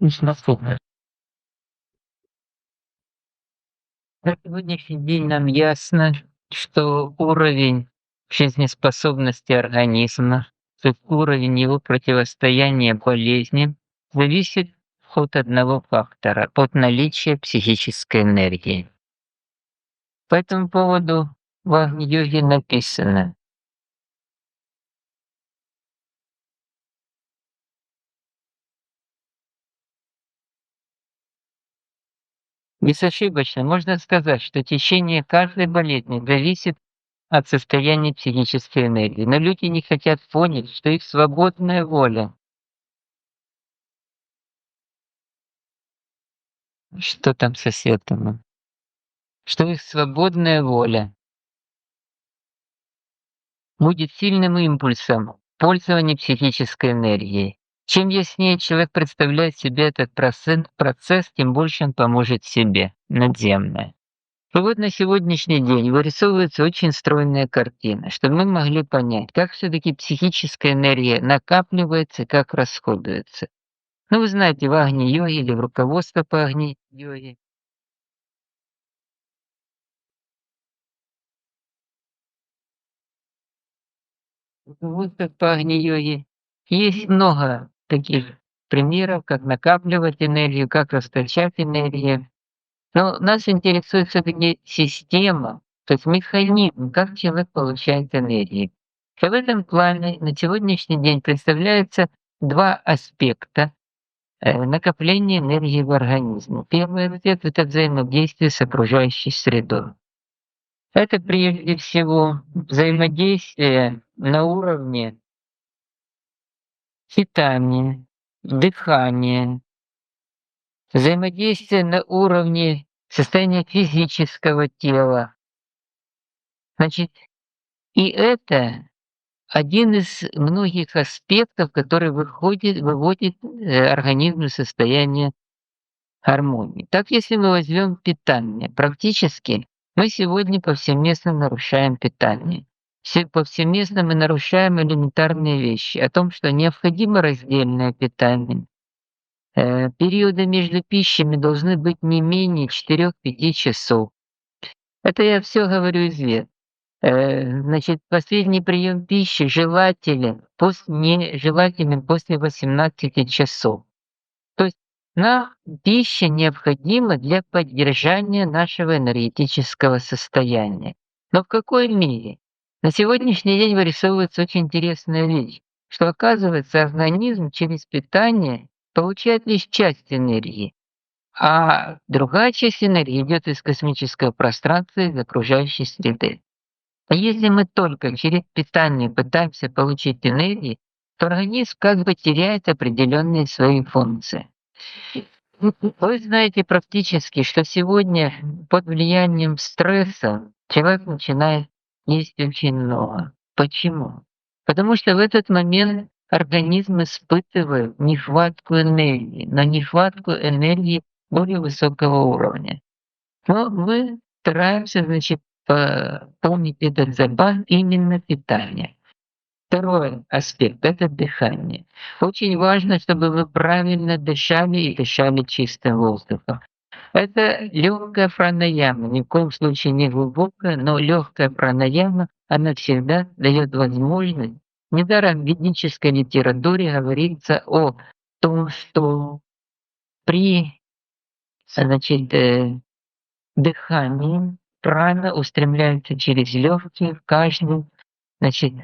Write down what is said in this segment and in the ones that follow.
Наступное. На сегодняшний день нам ясно, что уровень жизнеспособности организма, то есть уровень его противостояния болезням, зависит от одного фактора — от наличия психической энергии. По этому поводу в Агни-йоге написано: безошибочно можно сказать, что течение каждой болезни зависит от состояния психической энергии. Но люди не хотят понять, что их свободная воля. Что там сосед там? Что их свободная воля будет сильным импульсом в пользовании психической энергией. Чем яснее человек представляет себе этот процесс, тем больше он поможет себе. Надземное. И вот на сегодняшний день вырисовывается очень стройная картина, чтобы мы могли понять, как все-таки психическая энергия накапливается, как расходуется. Ну, вы знаете, в Агни-йоге или в руководстве по Агни-йоге вот как по Агни-йоге есть много таких примеров, как накапливать энергию, как расточать энергию. Но нас интересует все-таки система, то есть механизм, как человек получает энергию. И в этом плане на сегодняшний день представляется два аспекта накопления энергии в организме. Первый аспект — это взаимодействие с окружающей средой. Это прежде всего взаимодействие на уровне питания, дыхания, взаимодействие на уровне состояния физического тела. Значит, и это один из многих аспектов, который выводит организм в состояние гармонии. Так, если мы возьмем питание, практически мы сегодня повсеместно нарушаем питание. Повсеместно мы нарушаем элементарные вещи о том, что необходимо раздельное питание. Периоды между пищами должны быть не менее 4-5 часов. Это я все говорю известно. Значит, последний прием пищи желателен после 18 часов. То есть нам пища необходима для поддержания нашего энергетического состояния. Но в какой мере? На сегодняшний день вырисовывается очень интересная вещь, что оказывается организм через питание получает лишь часть энергии, а другая часть энергии идет из космического пространства, из окружающей среды. А если мы только через питание пытаемся получить энергию, то организм как бы теряет определенные свои функции. Вы знаете практически, что сегодня под влиянием стресса человек начинает есть очень много. Почему? Потому что в этот момент организм испытывает нехватку энергии, но нехватку энергии более высокого уровня. Но мы стараемся, значит, пополнить этот запас именно питанием. Второй аспект — это дыхание. Очень важно, чтобы вы правильно дышали и дышали чистым воздухом. Это легкая пранаяма, ни в коем случае не глубокая, но легкая пранаяма, она всегда дает возможность. Недаром в ведической литературе говорится о том, что при, значит, дыхании прана устремляется через легкие в значит,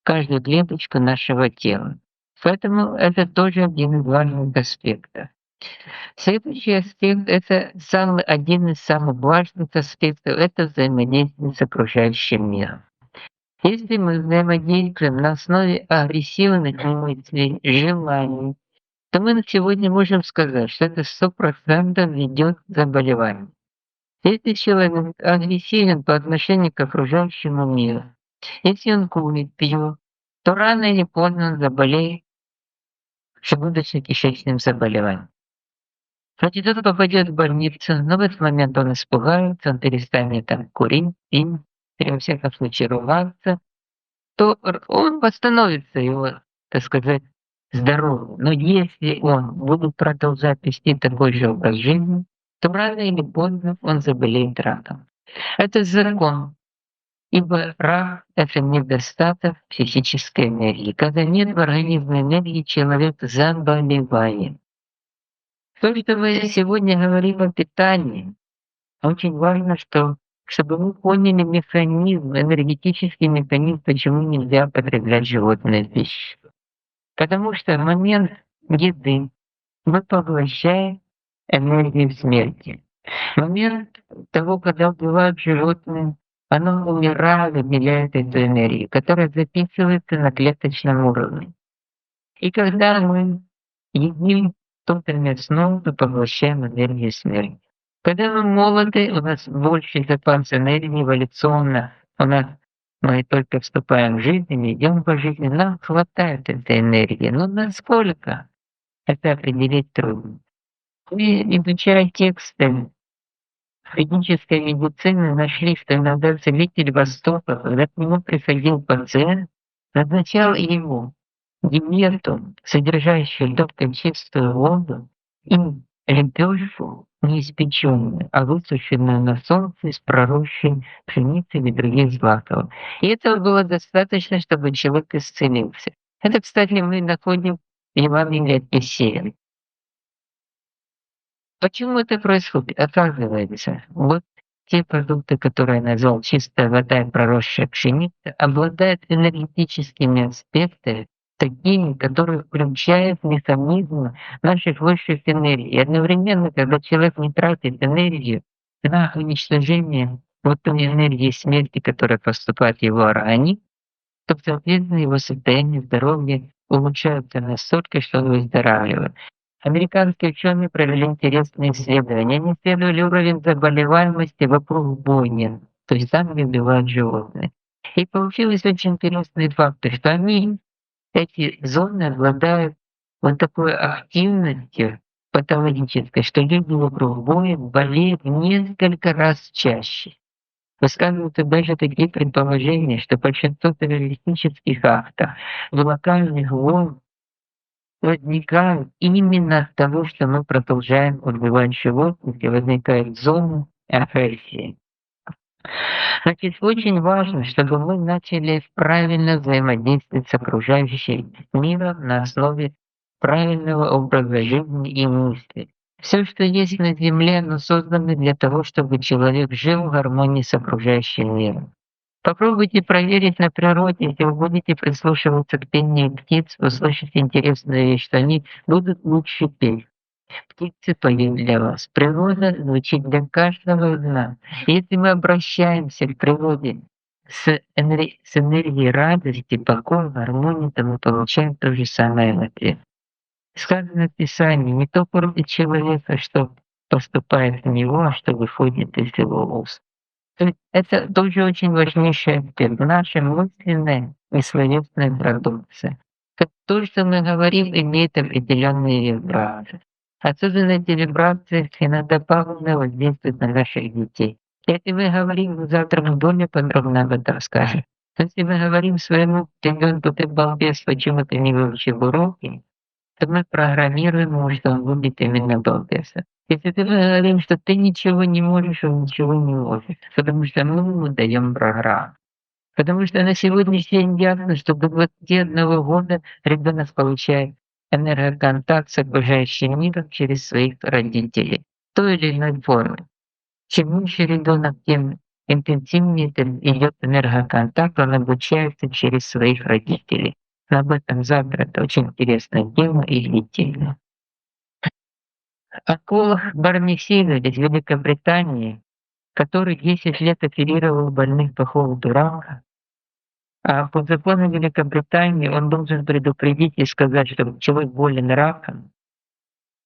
каждую клеточку нашего тела. Поэтому это тоже один из важных аспектов. Следующий аспект — это один из самых важных аспектов — это взаимодействие с окружающим миром. Если мы взаимодействуем на основе агрессивных мыслей, желаний, то мы на сегодня можем сказать, что это 100% ведет к заболеванию. Если человек агрессивен по отношению к окружающему миру, если он курит, пьет, то рано или поздно он заболеет желудочно-кишечным заболеванием. Значит, он попадет в больницу, но в этот момент он испугается, он перестанет там курить, пить, или во всяком случае ругаться, то он восстановится, его, так сказать, здоровый. Но если он будет продолжать вести такой же образ жизни, то рано или поздно он заболеет раком. Это закон, ибо рак — это недостаток психической энергии. Когда нет в организме энергии, человек заболевает. То, что мы сегодня говорим о питании, очень важно, чтобы мы поняли механизм, энергетический механизм, почему нельзя потреблять животную пищу. Потому что в момент еды мы поглощаем энергию смерти. В момент того, когда убивают животное, оно умирает, выделяет эту энергию, которая записывается на клеточном уровне. И когда мы едим что-то мясное, мы поглощаем энергию смерти. Когда мы молоды, у нас больше запас энергии эволюционно, мы только вступаем в жизнь, мы идем по жизни, нам хватает этой энергии. Но насколько, это определить трудно. Мы, изучая тексты ведической медицины, нашли, что иногда целитель Востока, когда к нему приходил пациент, назначал ему диету, содержащую только чистую воду, и лепешку не испеченную, а высушенную на солнце с проросшей пшеницей или других злаков. И этого было достаточно, чтобы человек исцелился. Это, кстати, мы находим в Евангелии от Есея. Почему это происходит? Оказывается, вот те продукты, которые я назвал, чистая вода и проросшая пшеница, обладают энергетическими аспектами, такими, которые включают механизмы наших высших энергий. И одновременно, когда человек не тратит энергию на уничтожение вот той энергии смерти, которая поступает в его организм, то, соответственно, его состояние здоровья улучшается настолько, что он выздоравливает. Американские ученые провели интересные исследования. Они исследовали уровень заболеваемости вокруг бойни, то есть там, где убивают животных. И получилось очень интересный фактор, что эти зоны обладают вот такой активностью патологической, что люди вокруг боя болеют несколько раз чаще. Высказываются даже такие предположения, что большинство террористических актов в локальных войн возникают именно от того, что мы продолжаем убивать животных, и возникает зона агрессии. Значит, очень важно, чтобы мы начали правильно взаимодействовать с окружающим миром на основе правильного образа жизни и мысли. Все, что есть на Земле, оно создано для того, чтобы человек жил в гармонии с окружающим миром. Попробуйте проверить на природе, если вы будете прислушиваться к пению птиц, вы услышите интересную вещь, что они будут лучше петь. Птицы поют для вас. Природа звучит для каждого из нас. Если мы обращаемся к природе с энергией радости, покоя, гармонии, то мы получаем то же самое в ответ. Сказано в Писании, не то против человека, что поступает в него, а что выходит из его уст. То есть это тоже очень важнейший аспект. Наша мысленная и словесная продукция. Как то, что мы говорим, имеет определенные вибрации. Особенно эти вибрации иногда пагубно воздействуют на наших детей. Если мы говорим, завтра мы более подробно об этом скажем. Если мы говорим своему ребенку: "Ты балбес, почему ты не выучил уроки?", то мы программируем его, что он будет именно балбесом. Если мы говорим, что ты ничего не можешь, он ничего не может, потому что мы ему даем программу. Потому что на сегодняшний день ясно, что до 21 года ребенок получает энергоконтакт с окружающим миром через своих родителей в той или иной форме. Чем меньше ребенок, тем интенсивнее идет энергоконтакт, он обучается через своих родителей. Но об этом завтра, это очень интересная тема и длительная. Аколах Бармесида из Великобритании, который 10 лет оперировал больных по поводу рака, а по закону Великобритании он должен предупредить и сказать, что человек болен раком,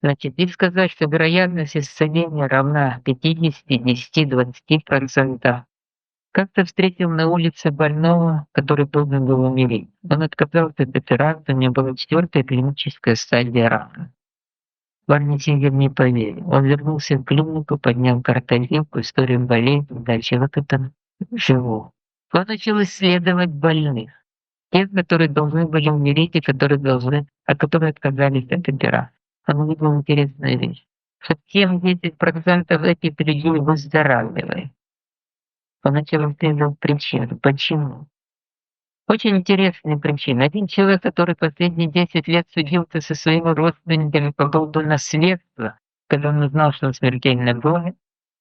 значит, и сказать, что вероятность исцеления равна 50, 10, 20%. Как-то встретил на улице больного, который должен был умереть. Он отказался от операции, у него была 4-я клиническая стадия рака. Бармесингер не поверил. Он вернулся в клинику, поднял картотеку, историю болезни, дальше вот это живо. Он начал исследовать больных. Тех, которые должны были умереть и которые должны которые отказались от операции. Он увидел интересную вещь, что 7–10% этих людей выздоравливают. Он начал исследовать причину. Почему? Очень интересные причины. Один человек, который последние 10 лет судился со своими родственниками по поводу наследства, когда он узнал, что он смертельно болен,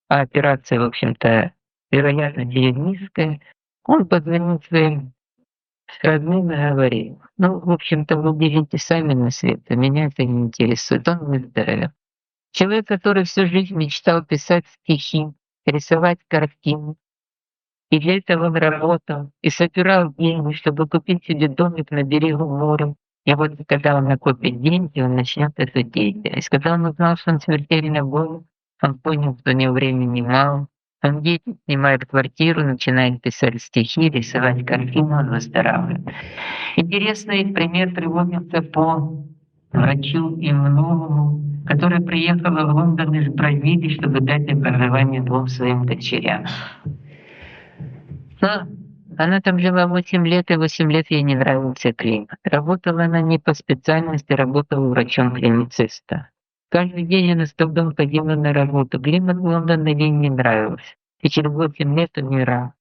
а операция, в общем-то, вероятность ее низкая, он позвонил своим родным и говорил: «Ну, в общем-то, вы берите сами наследство, меня это не интересует». Он выздоровел. Человек, который всю жизнь мечтал писать стихи, рисовать картины, и для этого он работал и собирал деньги, чтобы купить себе домик на берегу моря. И вот когда он накопит деньги, он начнет эту деятельность. Когда он узнал, что он смертельно болен, он понял, что у него времени мало. Он едет, снимает квартиру, начинает писать стихи, рисовать картины, он выздоравливает. Интересный пример приводится по врачу иммунологу, которая приехала в Лондон из Бразилии, чтобы дать образование 2 своим дочерям. Но она там жила 8 лет, и 8 лет ей не нравился климат. Работала она не по специальности, работала врачом-клинициста. Каждый день она с трудом ходила на работу. Климат Лондона ей не нравился. И через 8 лет умирала.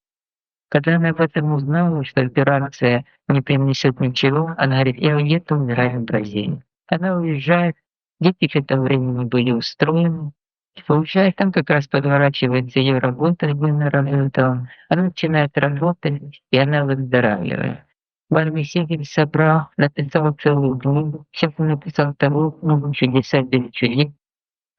Когда она об этом узнала, что операция не принесет ничего, она говорит: «Я уеду умирать в Бразилию». Она уезжает, дети к этому времени были устроены. Уезжает, там как раз подворачивается ее работа, где она работала. Она начинает работать, и она выздоравливает. Барби Сигель собрал, написал целую книгу. Сейчас он написал вторую книгу «Чудеса без чудес».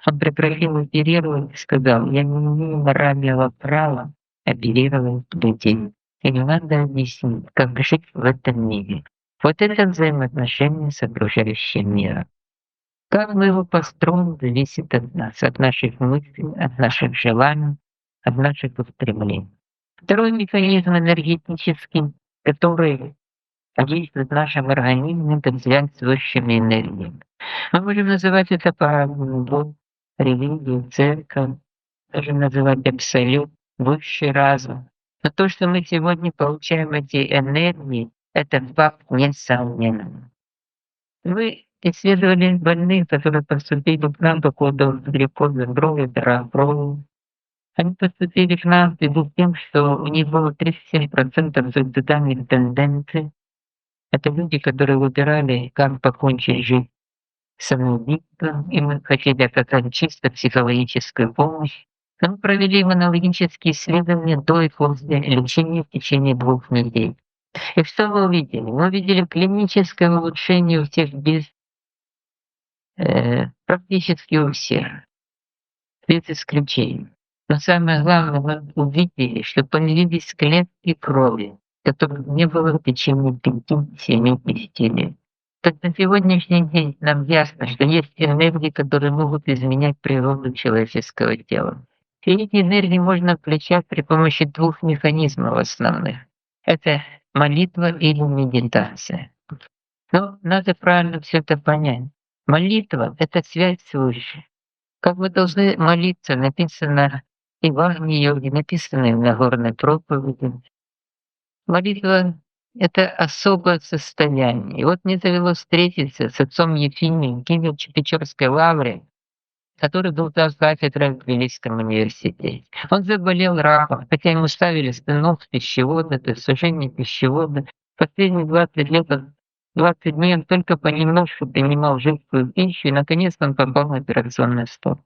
Он прекратил оперировать и сказал: «Я не имею морального права оперировать людей. И не надо объяснить, как жить в этом мире». Вот это взаимоотношение с окружающим миром. Как мы его построим, зависит от нас, от наших мыслей, от наших желаний, от наших устремлений. Второй механизм энергетический, который действует в нашем организме, это связь с высшими энергиями. Мы можем называть это по-разному: Бог, религия, церковь, можем называть абсолют, высший разум. Но то, что мы сегодня получаем эти энергии, это факт несомненный. Вы исследовали больных, которые поступили к нам по поводу глюкозы в крови, крови. Они поступили к нам в связи с тем, что у них было 37% суицидальных тенденций. Это люди, которые выбирали, как покончить жизнь самоубийством, и мы хотели оказать чисто психологическую помощь. Мы провели иммунологические исследования до и после лечения в течение 2 недель. И что мы увидели? Мы увидели клиническое улучшение у всех практически у всех, без исключения. Но самое главное, мы увидели, что появились клетки крови, которых не было в течение 5–7–10 лет. Так на сегодняшний день нам ясно, что есть энергии, которые могут изменять природу человеческого тела. И эти энергии можно включать при помощи 2 механизмов основных. Это молитва или медитация. Но надо правильно все это понять. Молитва — это связь с Высшим. Как мы должны молиться, написано в Евангелии, написано в Нагорной проповеди. Молитва — это особое состояние. И вот мне довелось встретиться с отцом Ефимием в Киево-Печорской лавре, который был кафедрой в Великом университете. Он заболел раком, хотя ему ставили стеноз пищевода, то есть сужение пищевода. Последние 20 лет, 20 дней он только понемножку принимал жидкую пищу, и наконец-то он попал на операционный стол.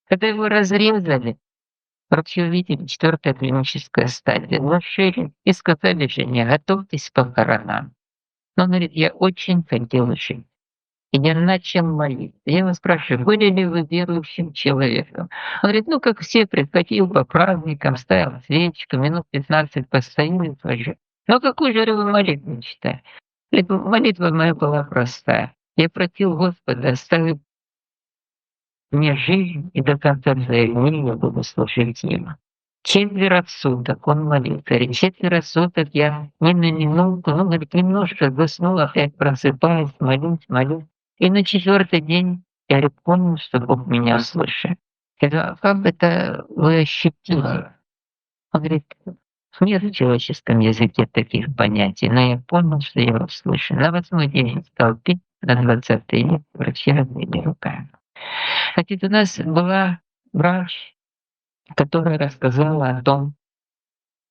Когда его разрезали, врачи увидели 4-я клиническая стадия, зашили и сказали жене: «Готовьтесь к похоронам». Но он говорит: «Я очень хотел жить». И я начал молиться. Я его спрашиваю: «Были ли вы верующим человеком?» Он говорит: «Ну, как все, приходил по праздникам, ставил свечку, минут 15 постоял и пошел». «Ну, какую же вы молитву читали?» Говорит: «Молитва моя была простая. Я просил Господа оставить мне жизнь, и до конца своих дней я буду служить Ему». 4 суток он молился. Говорит, 4 суток я ни на минуту, ну, говорит, немножко заснул, опять просыпаюсь, молюсь. И на 4-й день я говорит, понял, что Бог меня слышит. Я говорю: «А как это вы ощутили?» Он говорит: «Нет в человеческом языке таких понятий, но я понял, что я его слышу». На 8-й день он стал пить, на 20 век врачи развели руками. Значит, у нас была врач, которая рассказала о том,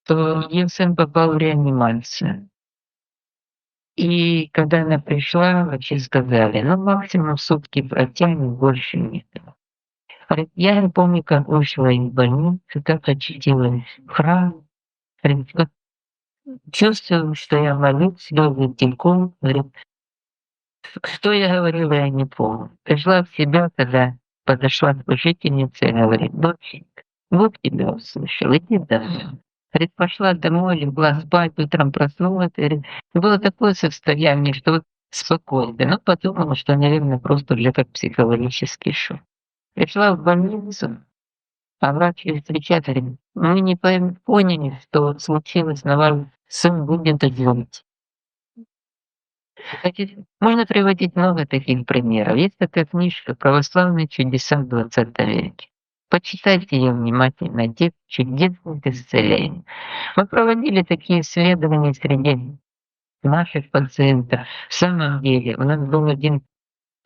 что её сын попал в реанимацию. И когда она пришла, врачи сказали: "Ну, максимум сутки протянет, больше нет". Говорит: "Я не помню, как вышла из больницы, как очутилась в храме". Говорит: "Вот чувствую, что я молюсь, слёзы текут". Говорит: "Что я говорила, я не помню". Пришла в себя, когда подошла служительница и говорит: "Доченька, Бог тебя услышал, иди домой". Говорит, пошла домой, легла спать, утром проснулась, говорит, было такое состояние, что вот спокойно, но подумала, что, наверное, просто уже как психологический шок. Пришла в больницу, а врач её встречает, говорит: "Мы не поняли, что случилось, но ваш сын будет жить". Значит, можно приводить много таких примеров. Есть такая книжка "Православные чудеса в 20 веке". Почитайте ее внимательно. "Дед чудесных исцелений". Мы проводили такие исследования среди наших пациентов. В самом деле, у нас был один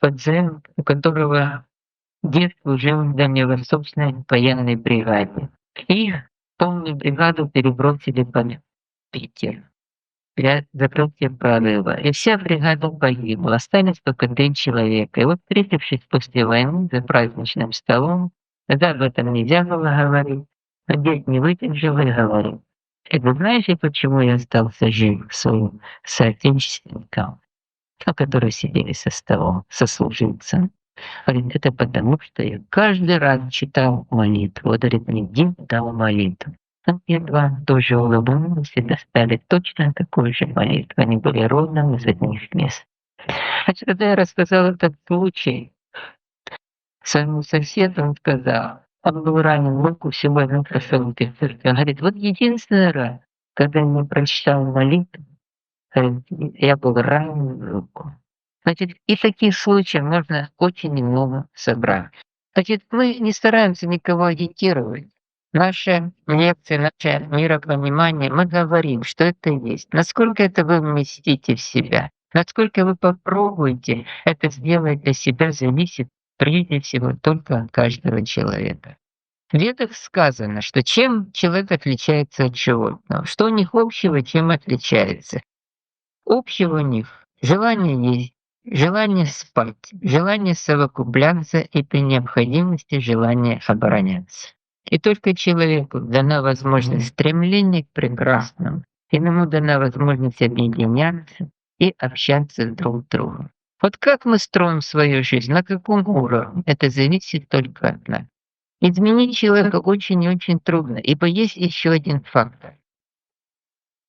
пациент, у которого дед служил в дальневосточной военной бригаде. И полную бригаду перебросили под Питер для закрытия прорыва. И вся бригада погибла. Остались только 3 человека. И вот, встретившись после войны за праздничным столом, тогда об этом нельзя было говорить, но дед не выдержал и говорит: "Ты знаешь, и почему я остался жив своим соотечественникам, ну, которые сидели со столом, сослуживцам? Говорит, это потому, что я каждый раз читал молитву". Вот, говорит, мне дед дал молитву. Он едва тоже улыбнулись и достали точно такую же молитву. Они были родом из одних мест. Значит, когда я рассказал этот случай своему соседу, он сказал, он был ранен в руку, сегодня прошел в церкви. Он говорит, вот единственный раз, когда я не прочитал молитву, я был ранен в руку. Значит, и таких случаев можно очень много собрать. Значит, мы не стараемся никого агитировать. Наша лекция, наше миропонимание, мы говорим, что это есть. Насколько это вы вместите в себя, насколько вы попробуете это сделать для себя, зависит прежде всего только от каждого человека. В Ведах сказано, что чем человек отличается от животного, что у них общего, чем отличается. Общего у них желание есть, желание спать, желание совокупляться и при необходимости желание обороняться. И только человеку дана возможность стремления к прекрасному, ему дана возможность объединяться и общаться друг с другом. Вот как мы строим свою жизнь, на каком уровне, это зависит только от нас. Изменить человека очень и очень трудно, ибо есть еще один фактор.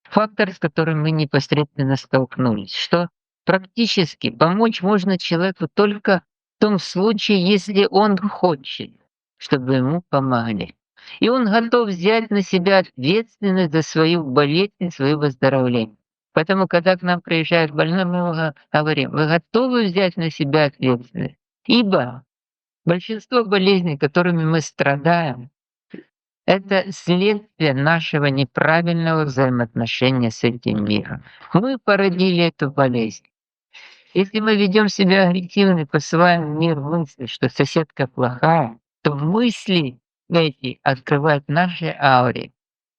Фактор, с которым мы непосредственно столкнулись, что практически помочь можно человеку только в том случае, если он хочет, чтобы ему помогли. И он готов взять на себя ответственность за свою болезнь, свое выздоровление. Поэтому, когда к нам приезжает больной, мы ему говорим: "Вы готовы взять на себя ответственность?" Ибо большинство болезней, которыми мы страдаем, это следствие нашего неправильного взаимоотношения с этим миром. Мы породили эту болезнь. Если мы ведем себя агрессивно и посылаем в мир мысли, что соседка плохая, то мысли эти открывают в нашей ауре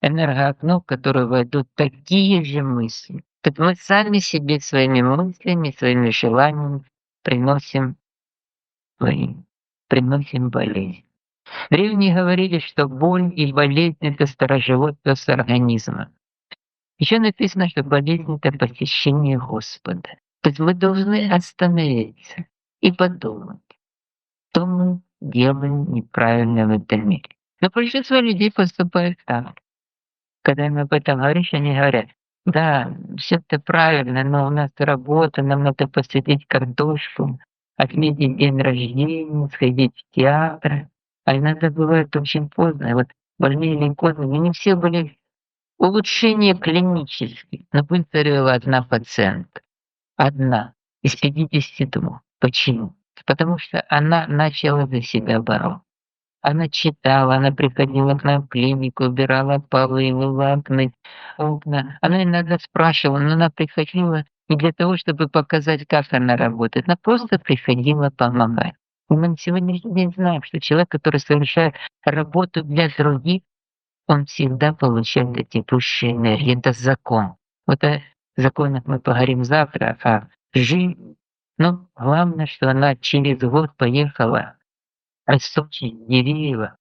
энергоокно, в которое войдут такие же мысли. Так мы сами себе своими мыслями, своими желаниями приносим, приносим болезнь. Древние говорили, что боль и болезнь — это сторожевой пес организма. Еще написано, что болезнь — это посещение Господа. То есть мы должны остановиться и подумать, что мы делаем неправильно в этом мире. Но большинство людей поступает так. Когда им об этом говоришь, они говорят: "Да, все это правильно, но у нас работа, нам надо посадить картошку, отметить день рождения, сходить в театр". А иногда бывает очень поздно. И вот больные лейкозом, не все были улучшения клинические, но выздоровела одна пациентка. Одна из 52. Почему? Потому что она начала за себя бороться. Она читала, она приходила к нам в клинику, убирала полы, мыла окна. Она иногда спрашивала, но она приходила И для того, чтобы показать, как она работает, она просто приходила помогать. И мы на сегодняшний день знаем, что человек, который совершает работу для других, он всегда получает эти высшие энергии. Это закон. Вот о законах мы поговорим завтра, а жизнь, ну, главное, что она через год поехала от Сочи, Дивеево,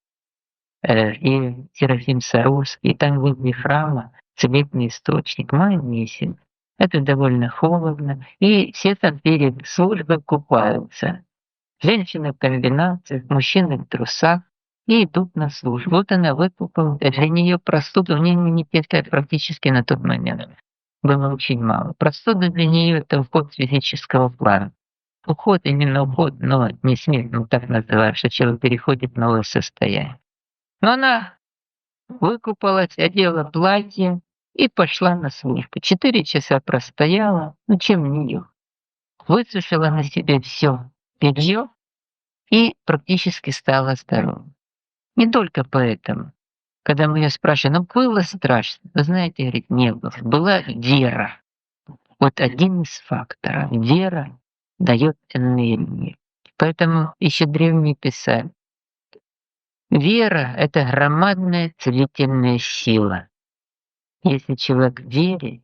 и Серафим Саровский, и там возле храма целебный источник, май месяц. Это довольно холодно, и все там перед службой купаются. Женщины в комбинациях, мужчины в трусах и идут на службу. Вот она выкупала. Для нее простуда, у нее иммунитета практически на тот момент было очень мало. Простуда для нее это уход физического плана. Уход, именно уход, но не смерть, ну так называют, что человек переходит в новое состояние. Но она выкупалась, одела платье и пошла на службу. 4 часа простояла, ну чем не ее. Высушила на себе все белье и практически стала здорова. Не только поэтому. Когда мы ее спрашиваем, ну было страшно? Вы знаете, говорит, не было. Была вера. Вот один из факторов. Вера дает энергию. Поэтому еще древние писали, вера — это громадная целительная сила. Если человек верит,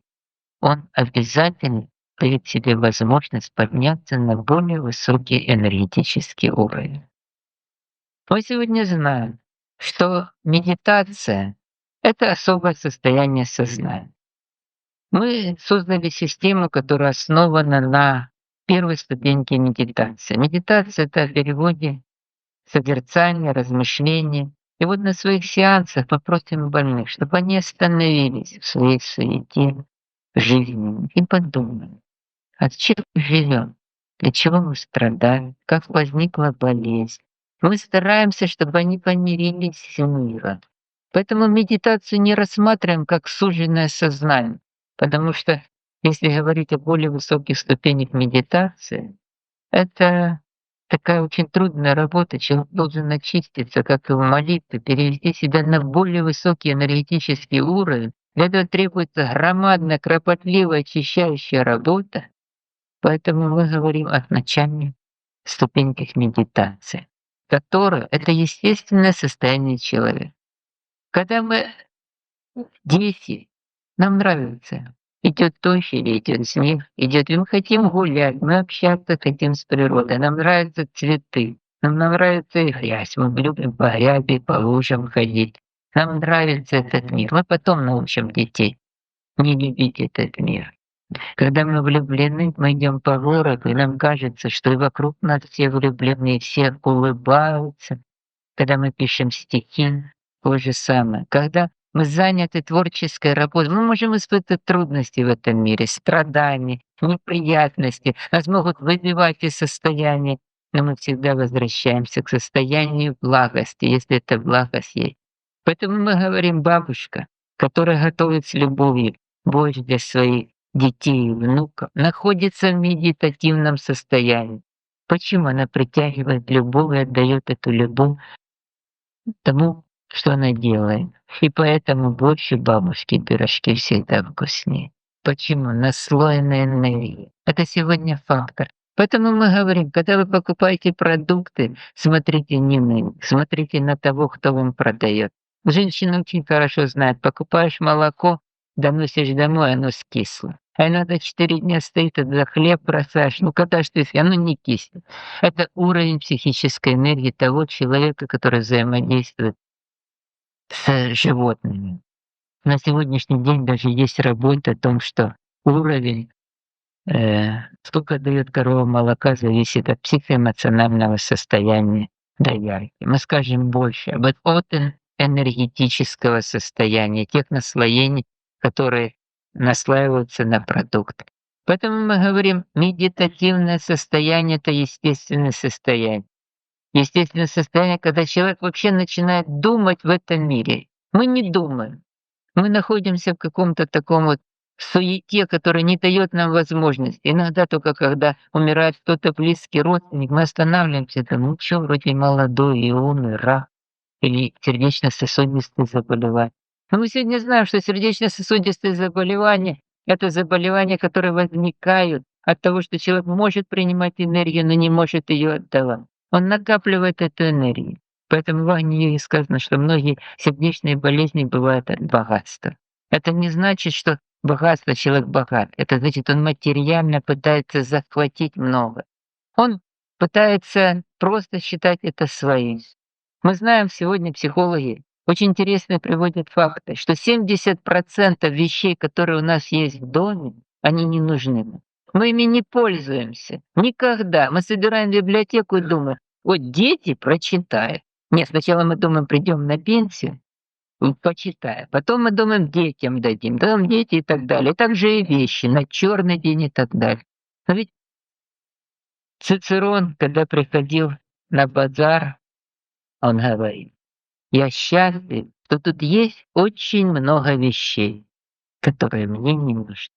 он обязательно дает себе возможность подняться на более высокий энергетический уровень. Мы сегодня знаем, что медитация — это особое состояние сознания. Мы создали систему, которая основана на первой ступеньке медитации. Медитация — это в переводе созерцание, размышление. И вот на своих сеансах мы просим больных, чтобы они остановились в своей суете жизни и подумали, от чего мы живем, для чего мы страдаем, как возникла болезнь. Мы стараемся, чтобы они помирились с миром. Поэтому медитацию не рассматриваем как суженное сознание, потому что если говорить о более высоких ступенях медитации, это такая очень трудная работа. Человек должен очиститься, как и в молитве, перевести себя на более высокий энергетический уровень. Для этого требуется громадная, кропотливая, очищающая работа. Поэтому мы говорим о начальных ступеньках медитации, которая — это естественное состояние человека. Когда мы дети, нам нравится. Идет дождь или идет снег, идет, и мы хотим гулять, мы общаться хотим с природой, нам нравятся цветы, нам нравится и грязь, мы любим по грязи, по лужам ходить. Нам нравится этот мир. Мы потом научим детей не любить этот мир. Когда мы влюблены, мы идем по городу, и нам кажется, что и вокруг нас все влюблены, все улыбаются. Когда мы пишем стихи, то же самое. Когда мы заняты творческой работой, мы можем испытывать трудности в этом мире, страдания, неприятности. Нас могут выбивать из состояния, но мы всегда возвращаемся к состоянию благости, если эта благость есть. Поэтому мы говорим, бабушка, которая готовит с любовью борщ для своих детей и внуков, находится в медитативном состоянии. Почему она притягивает любовь и отдает эту любовь тому, что она делает. И поэтому больше бабушки пирожки всегда вкуснее. Почему? Наслоенная энергия. Это сегодня фактор. Поэтому мы говорим, когда вы покупаете продукты, смотрите не на них, смотрите на того, кто вам продает. Женщина очень хорошо знает, покупаешь молоко, доносишь домой, оно скисло. А надо 4 дня стоит, за хлеб бросаешь. Ну когда ж ты, оно не киснет. Это уровень психической энергии того человека, который взаимодействует с животными. На сегодняшний день даже есть работа о том, что уровень, сколько дает корова молока, зависит от психоэмоционального состояния доярки. Мы скажем больше от энергетического состояния, тех наслоений, которые наслаиваются на продукт. Поэтому мы говорим, медитативное состояние — это естественное состояние. Естественное состояние, когда человек вообще начинает думать в этом мире. Мы не думаем. Мы находимся в каком-то таком вот суете, которая не дает нам возможности. Иногда только когда умирает кто-то близкий родственник, мы останавливаемся, там, ну что, вроде молодой и умный, рак или сердечно-сосудистые заболевания. Но мы сегодня знаем, что сердечно-сосудистые заболевания Это заболевания, которые возникают от того, что человек может принимать энергию, но не может ее отдавать. Он накапливает эту энергию. Поэтому в Англии и сказано, что многие сердечные болезни бывают от богатства. Это не значит, что богатство человек богат. Это значит, он материально пытается захватить много. Он пытается просто считать это своим. Мы знаем, сегодня психологи очень интересно приводят факты, что 70% вещей, которые у нас есть в доме, они не нужны нам. Мы ими не пользуемся. Никогда. Мы собираем библиотеку и думаем: вот дети прочитают. Нет, сначала мы думаем, придем на пенсию, почитаем. Потом мы думаем, детям дадим. Потом дети и так далее. Также и вещи на черный день и так далее. Но ведь Цицерон, когда приходил на базар, он говорит: я счастлив, что тут есть очень много вещей, которые мне не нужны.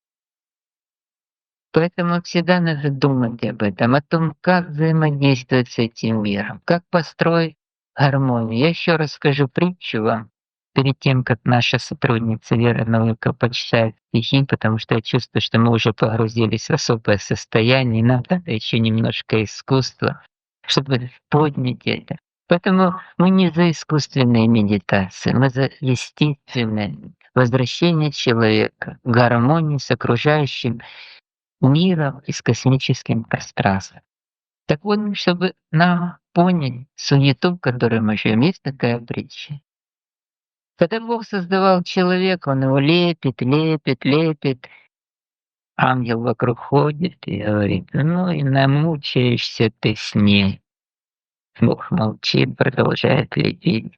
Поэтому всегда надо думать об этом, о том, как взаимодействовать с этим миром, как построить гармонию. Я еще расскажу притчу вам перед тем, как наша сотрудница Вера Новикова почитает стихи, потому что я чувствую, что мы уже погрузились в особое состояние, и нам надо еще немножко искусства, чтобы поднять это. Поэтому мы не за искусственные медитации, мы за естественное возвращение человека к гармонии с окружающим миром и с космическим пространством. Так вот, чтобы нам понять суету, в которой мы живем, есть такая притча. Когда Бог создавал человека, Он его лепит, лепит, лепит. Ангел вокруг ходит и говорит: ну и намучаешься ты с ней. Бог молчит, продолжает лепить.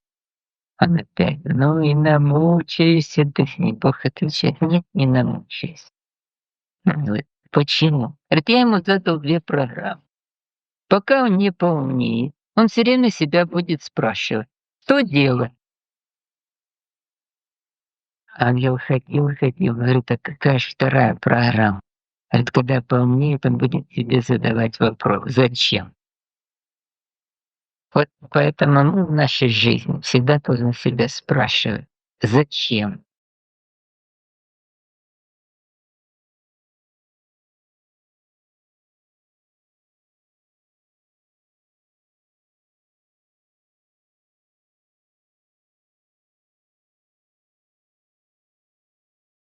Он опять: ну и намучаешься ты с ней. Бог отвечает: нет, не намучаюсь. Он говорит: почему? Говорит: я ему задал 2 программы. Пока он не поумнеет, он все время себя будет спрашивать: что делать? Ангел ходил, ходил, говорит: а какая ж 2-я программа? Говорит: когда поумнеет, он будет себе задавать вопрос: зачем? Вот поэтому мы в нашей жизни всегда должны себя спрашивать: зачем?